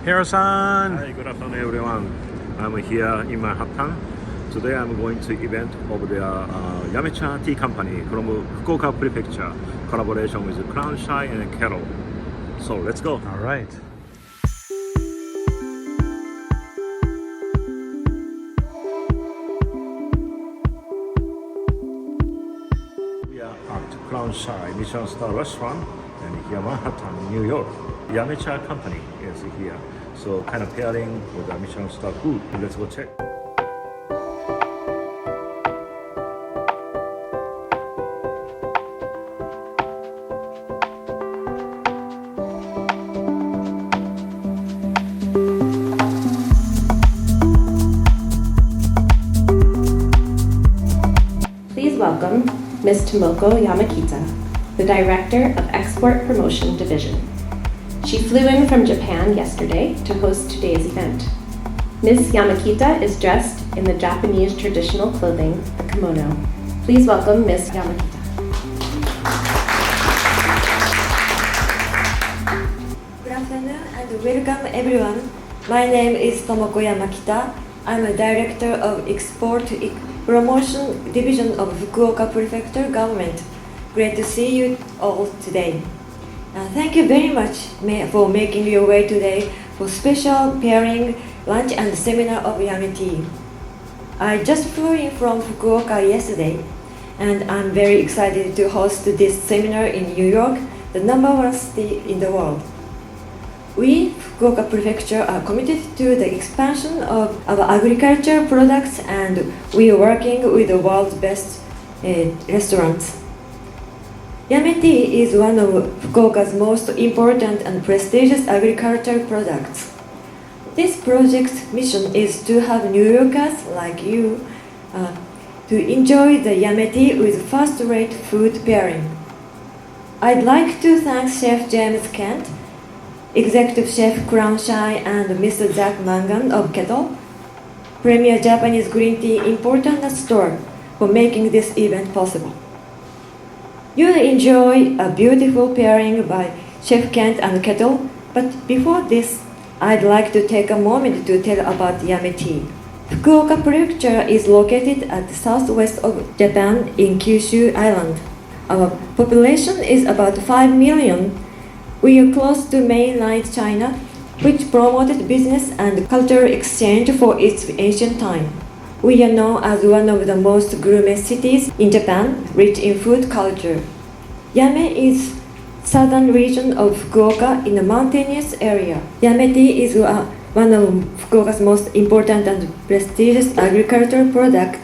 Hiro-san! Hi, good afternoon everyone. I'm here in Manhattan. Today I'm going to event of the Yame Cha tea company from Fukuoka Prefecture, collaboration with Crown Shy and Kettl. So let's go. All right. We are at Crown Shy Michelin star restaurant and here Manhattan, New York. Yame Cha company is here. So kind of pairing with the Michelin star food. Let's go check. Please welcome Ms. Tomoko Yamakita, the Director of Export Promotion Division. She flew in from Japan yesterday to host today's event. Ms. Yamakita is dressed in the Japanese traditional clothing, the kimono. Please welcome Ms. Yamakita. Good afternoon and welcome everyone. My name is Tomoko Yamakita. I'm a Director of Export Promotion Division of Fukuoka Prefecture Government. Great to see you all today. Thank you very much for making your way today for special pairing, lunch and seminar of Yame Tea. I just flew in from Fukuoka yesterday and I'm very excited to host this seminar in New York, the #1 city in the world. We, Fukuoka Prefecture, are committed to the expansion of our agriculture products and we are working with the world's best restaurants. Yame Tea is one of Fukuoka's most important and prestigious agricultural products. This project's mission is to have New Yorkers like you to enjoy the Yame Tea with first-rate food pairing. I'd like to thank Chef James Kent, Executive Chef Crown Shy and Mr. Zach Mangan of Kettl, premier Japanese green tea importer store for making this event possible. You'll enjoy a beautiful pairing by Chef Kent and Kettl, but before this, I'd like to take a moment to tell about Yame Tea. Fukuoka Prefecture is located at the southwest of Japan in Kyushu Island. Our population is about 5 million. We are close to mainland China, which promoted business and cultural exchange for its ancient time. We are known as one of the most gourmet cities in Japan, rich in food culture. Yame is southern region of Fukuoka in a mountainous area. Yame tea is one of Fukuoka's most important and prestigious agricultural products.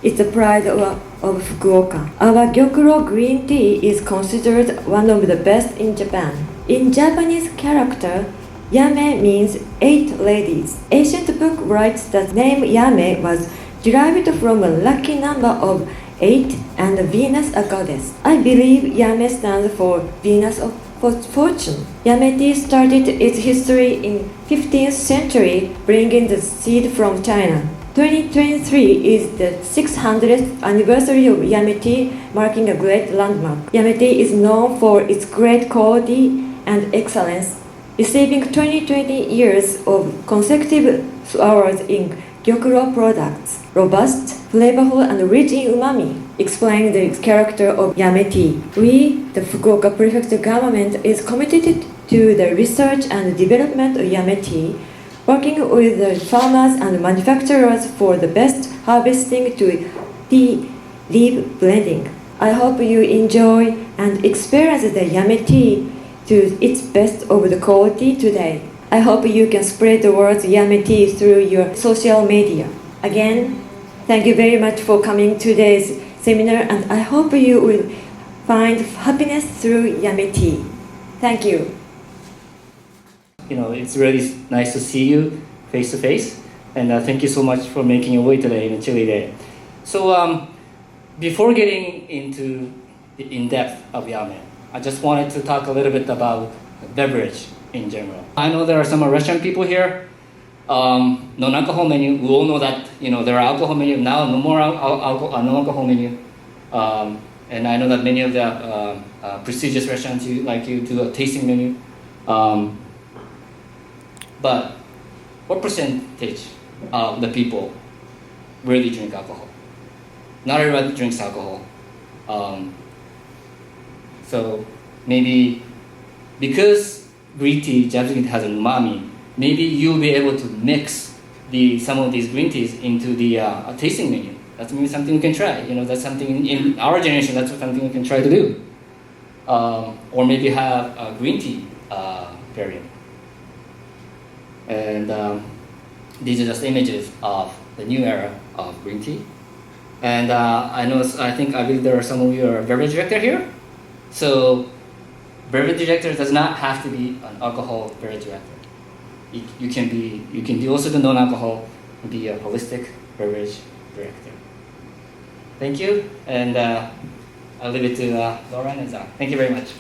It's the pride of Fukuoka. Our Gyokuro green tea is considered one of the best in Japan. In Japanese character, Yame means 8 ladies. Ancient book writes that name Yame was derived from a lucky number of 8 and Venus a goddess. I believe Yame stands for Venus of fortune. Yame tea started its history in 15th century, bringing the seed from China. 2023 is the 600th anniversary of Yame tea, marking a great landmark. Yame tea is known for its great quality and excellence, receiving 20 years of consecutive awards in Gyokuro products. Robust, flavorful, and rich in umami, explain the character of Yame tea. We, the Fukuoka Prefecture government, is committed to the research and development of Yame tea, working with the farmers and manufacturers for the best harvesting to tea leaf blending. I hope you enjoy and experience the Yame tea to its best of the quality today. I hope you can spread the word Yame tea through your social media. Again, thank you very much for coming to today's seminar and I hope you will find happiness through Yame tea. Thank you. It's really nice to see you face to face and thank you so much for making your way today in a chilly day. So before getting into the in-depth of Yame, I just wanted to talk a little bit about beverage in general. I know there are some restaurant people here. Non-alcohol menu. We all know that there are alcohol menu now. No more non-alcohol menu. And I know that many of the prestigious restaurants like you do a tasting menu. but what percentage of the people really drink alcohol? Not everybody drinks alcohol. So maybe because green tea, Japanese green tea has an umami, maybe you'll be able to mix some of these green teas into the tasting menu. That's maybe something you can try. That's something in our generation, that's something you can try to do. Or maybe have a green tea variant. And these are just images of the new era of green tea. And I believe there are some of you are beverage director here. So beverage director does not have to be an alcohol beverage director. You can be also the non-alcohol, be a holistic beverage director. Thank you, and I'll leave it to Lauren and Zach. Thank you very much.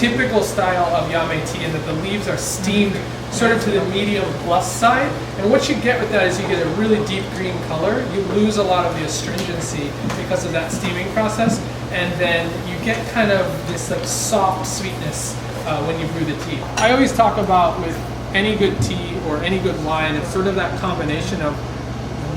typical style of Yame tea in that the leaves are steamed sort of to the medium plus side. And what you get with that is you get a really deep green color. You lose a lot of the astringency because of that steaming process. And then you get kind of this like soft sweetness when you brew the tea. I always talk about with any good tea or any good wine, it's sort of that combination of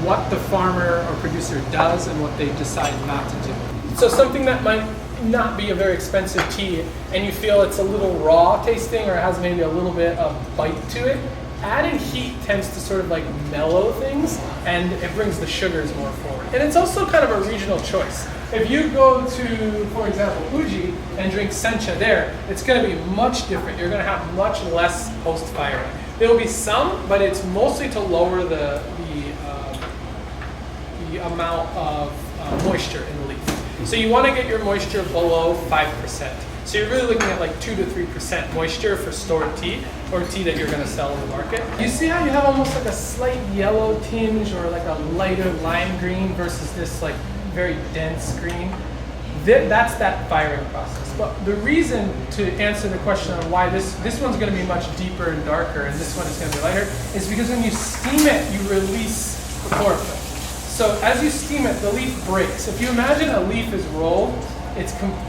what the farmer or producer does and what they decide not to do. So something that might not be a very expensive tea and you feel it's a little raw tasting or has maybe a little bit of bite to it, adding heat tends to sort of like mellow things and it brings the sugars more forward. And it's also kind of a regional choice. If you go to, for example, Fuji and drink sencha there, it's going to be much different. You're going to have much less post-firing. There will be some, but it's mostly to lower the amount of moisture in the leaf. So you want to get your moisture below 5%. So you're really looking at like 2 to 3% moisture for stored tea or tea that you're going to sell in the market. You see how you have almost like a slight yellow tinge or like a lighter lime green versus this like very dense green? That's that firing process. But the reason to answer the question on why this one's going to be much deeper and darker and this one is going to be lighter is because when you steam it, you release the chlorophyll. So as you steam it, the leaf breaks. If you imagine a leaf is rolled,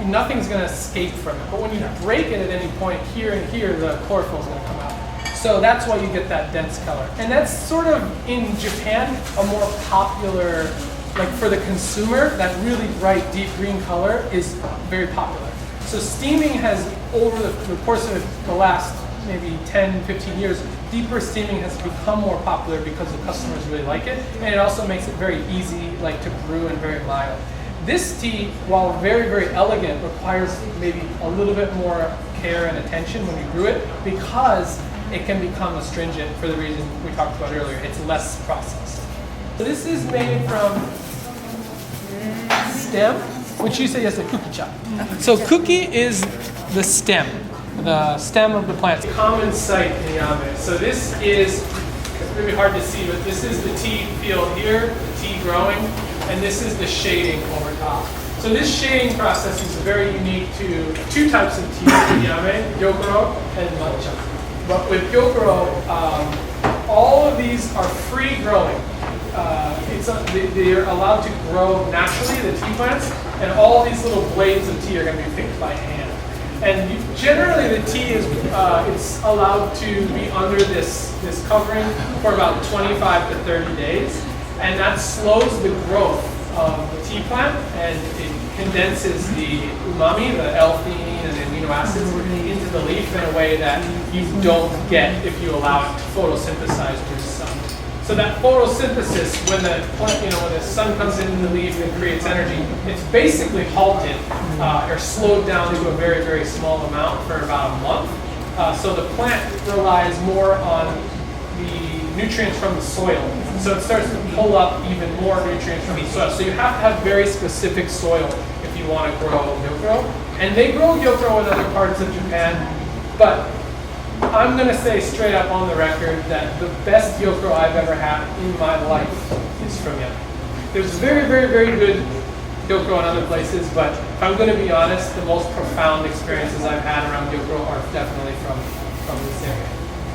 nothing's going to escape from it. But when you break it at any point here and here, the chlorophyll is going to come out. So that's why you get that dense color. And that's sort of, in Japan, a more popular, like for the consumer, that really bright deep green color is very popular. So steaming has, over the course of the last maybe 10, 15 years, deeper steaming has become more popular because the customers really like it, and it also makes it very easy like to brew and very mild. This tea, while very, very elegant, requires maybe a little bit more care and attention when you brew it because it can become astringent for the reason we talked about earlier. It's less processed. So this is made from stem, which you say is a cookie cha. So cookie is the stem of the plant. Common site in Yame. So this is, it's really hard to see, but this is the tea field here, the tea growing, and this is the shading over top. So this shading process is very unique to two types of tea in Yame, gyokuro and matcha. But with gyokuro, all of these are free growing. They're allowed to grow naturally, the tea plants, and all these little blades of tea are going to be picked by hand. And generally the tea is it's allowed to be under this covering for about 25 to 30 days, and that slows the growth of the tea plant, and it condenses the umami, the L-theanine and the amino acids into the leaf in a way that you don't get if you allow it to photosynthesize through sun. So that photosynthesis, when the plant, when the sun comes into the leaf and creates energy, it's basically halted or slowed down to a very, very small amount for about a month. So the plant relies more on the nutrients from the soil. So it starts to pull up even more nutrients from the soil. So you have to have very specific soil if you want to grow gyokuro. And they grow gyokuro in other parts of Japan, but I'm going to say straight up on the record that the best gyokuro I've ever had in my life is from Yame. There's very, very, very good gyokuro in other places, but if I'm going to be honest, the most profound experiences I've had around gyokuro are definitely from this area.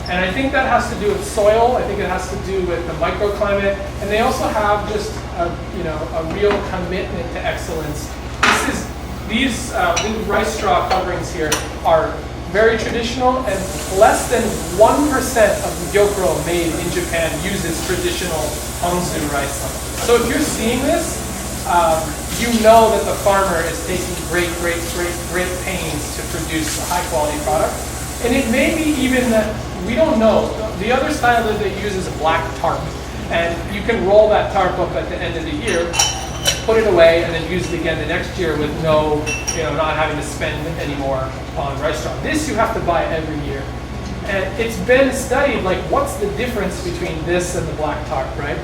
And I think that has to do with soil. I think it has to do with the microclimate, and they also have just a real commitment to excellence. These rice straw coverings here are very traditional, and less than 1% of the gyokuro made in Japan uses traditional Hongsu rice. So if you're seeing this, you know that the farmer is taking great pains to produce a high quality product. And it may be even that, we don't know, the other style that they use is a black tarp. And you can roll that tarp up at the end of the year, put it away, and then use it again the next year with not having to spend any more on rice straw. This you have to buy every year. And it's been studied, like, what's the difference between this and the black tarp, right?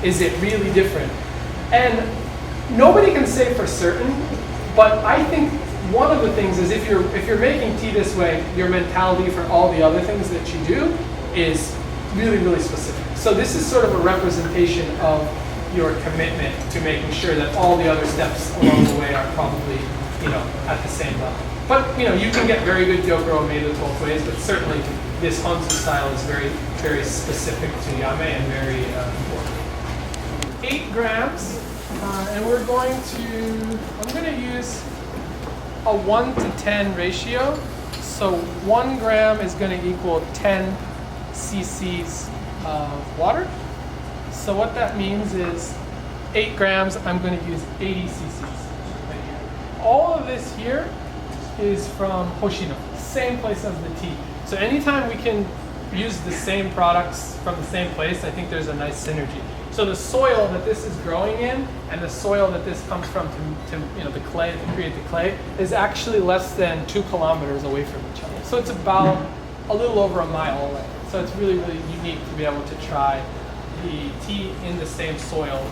Is it really different? And nobody can say for certain, but I think one of the things is if you're making tea this way, your mentality for all the other things that you do is really, really specific. So this is sort of a representation of your commitment to making sure that all the other steps along the way are probably, at the same level. But you can get very good gyokuro made with both ways, but certainly this Hanzu style is very, very specific to Yame and very important. 8 grams, and we're going to, I'm going to use a 1 to 10 ratio. So 1 gram is going to equal 10 cc's of water. So what that means is 8 grams, I'm going to use 80 cc's. Right here. All of this here is from Hoshino, same place as the tea. So anytime we can use the same products from the same place, I think there's a nice synergy. So the soil that this is growing in and the soil that this comes from to the clay, to create the clay, is actually less than 2 kilometers away from each other. So it's about a little over a mile away. So it's really, really unique to be able to try the tea in the same soil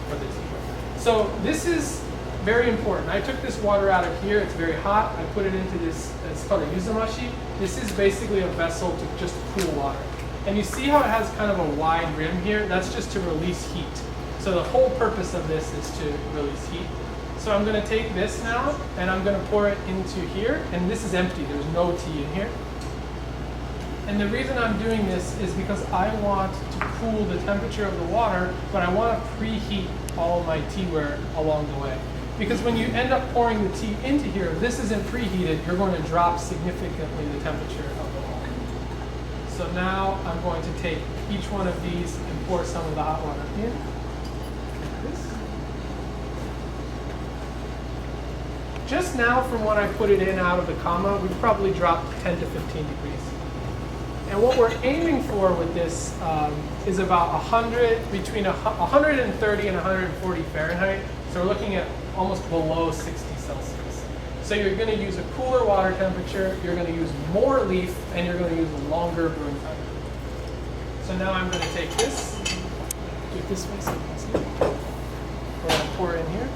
for the tea. So this is very important. I took this water out of here, it's very hot. I put it into this, it's called a yuzamashi. This is basically a vessel to just cool water. And you see how it has kind of a wide rim here? That's just to release heat. So the whole purpose of this is to release heat. So I'm gonna take this now and I'm gonna pour it into here. And this is empty, there's no tea in here. And the reason I'm doing this is because I want to cool the temperature of the water, but I want to preheat all of my teaware along the way. Because when you end up pouring the tea into here, if this isn't preheated, you're going to drop significantly the temperature of the water. So now I'm going to take each one of these and pour some of the hot water in. Like this. Just now from when I put it in out of the kama, we've probably dropped 10 to 15 degrees. And what we're aiming for with this is about 100, between 130 and 140 Fahrenheit. So we're looking at almost below 60 Celsius. So you're going to use a cooler water temperature, you're going to use more leaf, and you're going to use a longer brewing time. So now I'm going to take this, do it this way so you can see it. We're going to pour in here.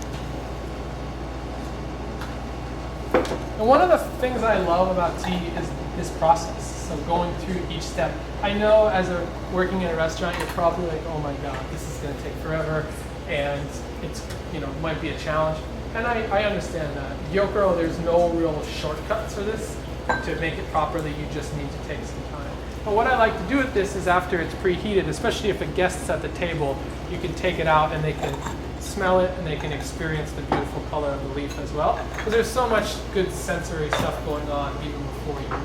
And one of the things I love about tea is this process. So going through each step. I know as a working in a restaurant, you're probably like, oh my God, this is going to take forever, and it's might be a challenge. And I understand that. Gyokuro, there's no real shortcuts for this. To make it properly, you just need to take some time. But what I like to do with this is after it's preheated, especially if a guest's at the table, you can take it out and they can smell it and they can experience the beautiful color of the leaf as well. Because there's so much good sensory stuff going on even before you do it.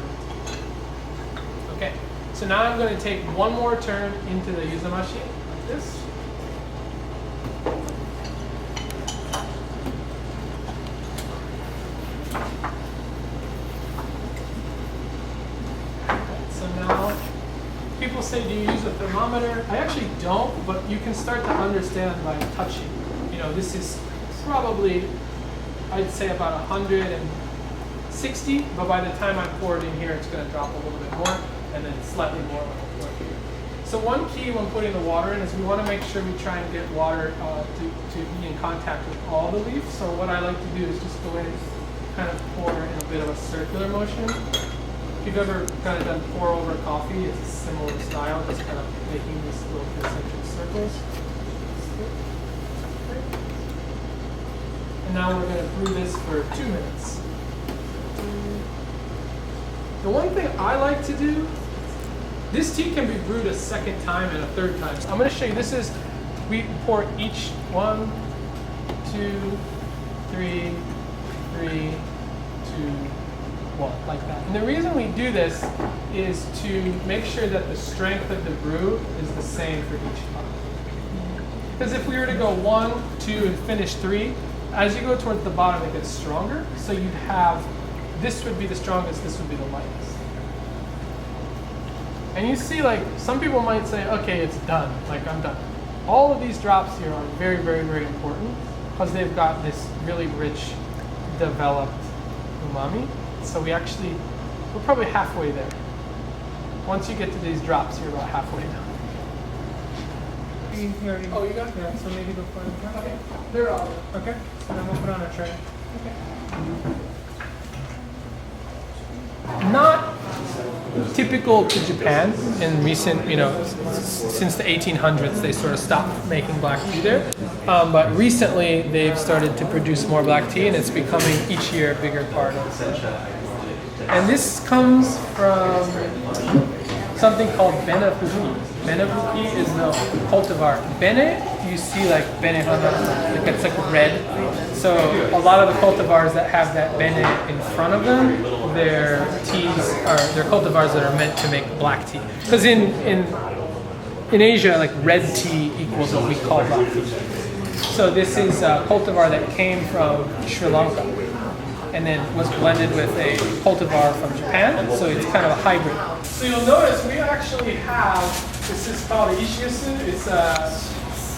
Okay, so now I'm going to take one more turn into the yuzamashi, like this. So now, people say, do you use a thermometer? I actually don't, but you can start to understand by touching. This is probably, I'd say about 160, but by the time I pour it in here, it's going to drop a little bit more, and then slightly more when I pour it here. So one key when putting the water in is we want to make sure we try and get water to be in contact with all the leaf. So what I like to do is just go in and kind of pour in a bit of a circular motion. If you've ever kind of done pour over coffee, it's a similar style, just kind of making this little concentric circles. And now we're going to brew this for 2 minutes. The one thing I like to do, this tea can be brewed a second time and a third time. So I'm going to show you, this is, we pour each 1, 2, 3, 3, 2, 1, like that. And the reason we do this is to make sure that the strength of the brew is the same for each cup. Because if we were to go 1, 2, and finish 3, as you go towards the bottom, it gets stronger. So you'd have, this would be the strongest, this would be the lightest. And you see, like, some people might say, okay, it's done, like I'm done. All of these drops here are very, very, very important because they've got this really rich, developed umami. So we're probably halfway there. Once you get to these drops, you're about halfway down. Oh, you got it? Yeah, so maybe go for it. Okay. They're all okay. So then we'll put on a tray. Okay. Not typical to Japan in recent, since the 1800s, they sort of stopped making black tea there. But recently, they've started to produce more black tea, and it's becoming each year a bigger part of it. And this comes from something called benefuki. Benefuki is the cultivar. Bene, you see like benehana, like it's like red. So a lot of the cultivars that have that bene in front of them, their cultivars that are meant to make black tea. Because in Asia, like red tea equals what we call black tea. So this is a cultivar that came from Sri Lanka and then was blended with a cultivar from Japan, so it's kind of a hybrid. So you'll notice we actually have, this is called a ishiusu, it's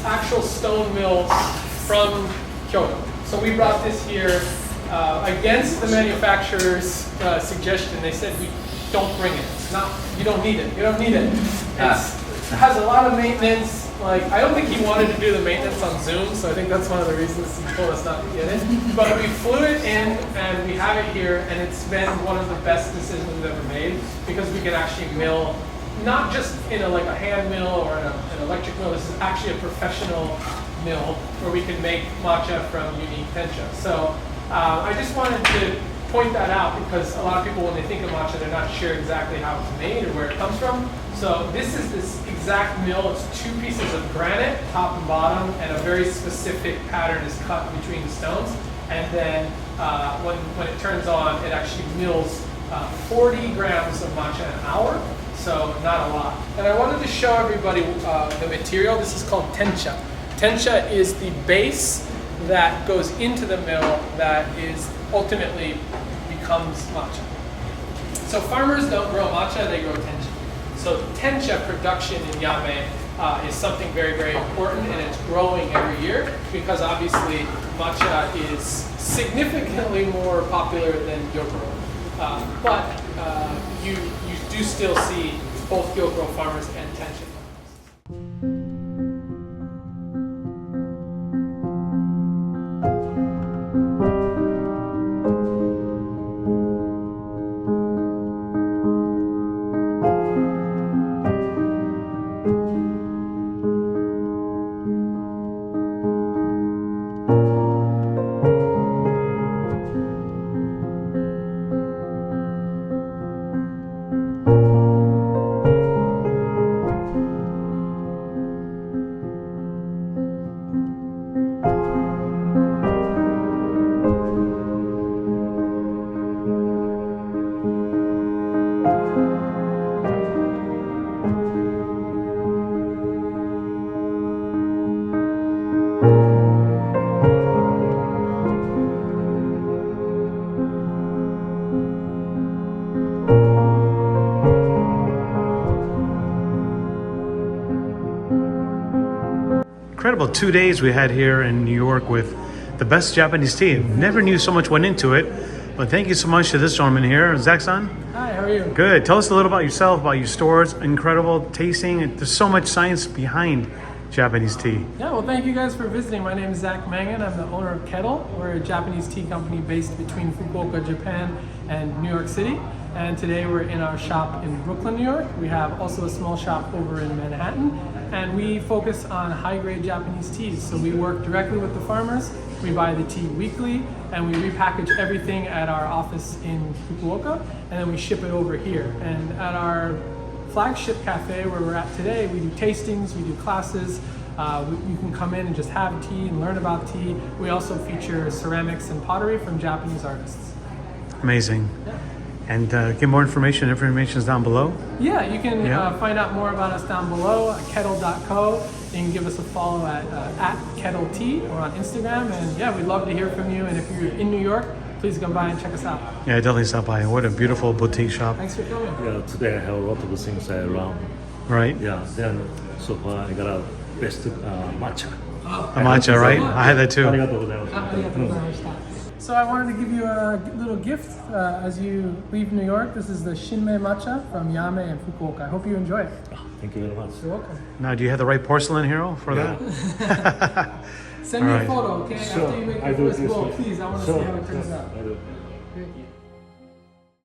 actual stone mill from Kyoto. So we brought this here against the manufacturer's suggestion. They said, don't bring it. It's not, you don't need it. It has a lot of maintenance. Like, I don't think he wanted to do the maintenance on Zoom, so I think that's one of the reasons he told us not to get it. But we flew it in, and we have it here, and it's been one of the best decisions we've ever made, because we can actually mill, not just in like a hand mill or an electric mill. This is actually a professional mill where we can make matcha from unique tencha. So I just wanted to point that out, because a lot of people, when they think of matcha, they're not sure exactly how it's made or where it comes from. So this is this exact mill. It's 2 pieces of granite, top and bottom, and a very specific pattern is cut between the stones. And then when it turns on, it actually mills 40 grams of matcha an hour, so not a lot. And I wanted to show everybody the material. This is called tencha. Tencha is the base that goes into the mill that is ultimately becomes matcha. So farmers don't grow matcha, they grow tencha. So tencha production in Yame is something very, very important, and it's growing every year, because obviously matcha is significantly more popular than gyokuro. But you do still see both gyokuro farmers and tencha farmers. Incredible 2 days we had here in New York with the best Japanese tea. Never knew so much went into it, but thank you so much to this gentleman here, Zach-san. Hi, how are you? Good. Tell us a little about yourself, about your stores. Incredible tasting. There's so much science behind Japanese tea. Yeah, well, thank you guys for visiting. My name is Zach Mangan. I'm the owner of Kettl. We're a Japanese tea company based between Fukuoka, Japan, and New York City. And today we're in our shop in Brooklyn, New York. We have also a small shop over in Manhattan. And we focus on high-grade Japanese teas. So we work directly with the farmers. We buy the tea weekly, and we repackage everything at our office in Fukuoka, and then we ship it over here. And at our flagship cafe where we're at today, we do tastings, we do classes. You can come in and just have tea and learn about tea. We also feature ceramics and pottery from Japanese artists. Amazing. Yeah. And get more information. Information is down below. Yeah, you can find out more about us down below at kettl.co. You can give us a follow at kettl tea or on Instagram. And yeah, we'd love to hear from you. And if you're in New York, please come by and check us out. Yeah, definitely stop by. What a beautiful boutique shop. Thanks for coming. Yeah, today I have a lot of things around. Right? Yeah, then so far I got a best matcha. A matcha, right? I had that too. So I wanted to give you a little gift as you leave New York. This is the Shinmei matcha from Yame and Fukuoka. I hope you enjoy it. Thank you very much. You're welcome. Now, do you have the right porcelain hero for that? Send me All a right. photo, okay? Sure, After you make I your do first this bowl, way. please. I want to Sure, see how it turns yes, out. I do. Thank you.